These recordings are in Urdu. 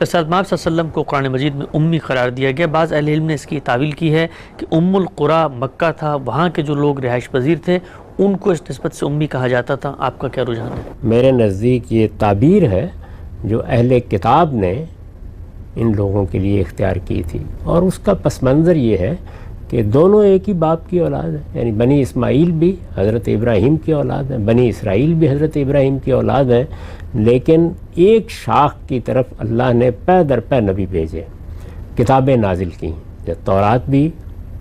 ڈاکٹر صاحب محمد صلی اللہ علیہ وسلم کو قرآن مجید میں امی قرار دیا گیا. بعض اہل علم نے اس کی تعویل کی ہے کہ ام القریٰ مکہ تھا، وہاں کے جو لوگ رہائش پذیر تھے ان کو اس نسبت سے امی کہا جاتا تھا. آپ کا کیا رجحان ہے؟ میرے نزدیک یہ تعبیر ہے جو اہل کتاب نے ان لوگوں کے لیے اختیار کی تھی، اور اس کا پس منظر یہ ہے کہ دونوں ایک ہی باپ کی اولاد ہیں. یعنی بنی اسماعیل بھی حضرت ابراہیم کی اولاد ہیں، بنی اسرائیل بھی حضرت ابراہیم کی اولاد ہیں، لیکن ایک شاخ کی طرف اللہ نے پے در پے نبی بھیجے، کتابیں نازل کیں. جب تورات بھی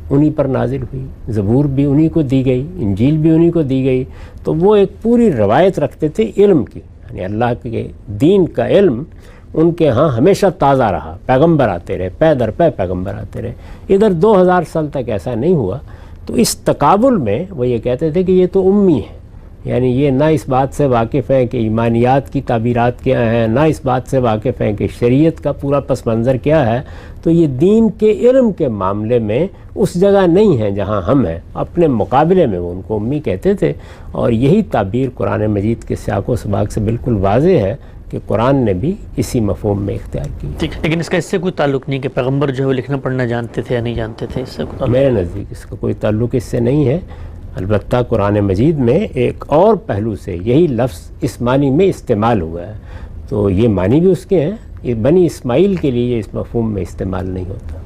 انہی پر نازل ہوئی، زبور بھی انہی کو دی گئی، انجیل بھی انہی کو دی گئی، تو وہ ایک پوری روایت رکھتے تھے علم کی. یعنی اللہ کے دین کا علم ان کے ہاں ہمیشہ تازہ رہا، پیغمبر آتے رہے، پے در پے پیغمبر آتے رہے. ادھر 2000 سال تک ایسا نہیں ہوا. تو اس تقابل میں وہ یہ کہتے تھے کہ یہ تو امی ہے، یعنی یہ نہ اس بات سے واقف ہیں کہ ایمانیات کی تعبیرات کیا ہیں، نہ اس بات سے واقف ہیں کہ شریعت کا پورا پس منظر کیا ہے. تو یہ دین کے علم کے معاملے میں اس جگہ نہیں ہیں جہاں ہم ہیں. اپنے مقابلے میں وہ ان کو امی کہتے تھے، اور یہی تعبیر قرآن مجید کے سیاق و سباق سے بالکل واضح ہے کہ قرآن نے بھی اسی مفہوم میں اختیار کی. لیکن اس کا اس سے کوئی تعلق نہیں کہ پیغمبر جو ہے وہ لکھنا پڑھنا جانتے تھے یا نہیں جانتے تھے؟ اس سے کوئی تعلق؟ میرے نزدیک اس کا کوئی تعلق اس سے نہیں ہے. البتہ قرآن مجید میں ایک اور پہلو سے یہی لفظ اس معنی میں استعمال ہوا ہے، تو یہ معنی بھی اس کے ہیں. یہ بنی اسماعیل کے لیے اس مفہوم میں استعمال نہیں ہوتا.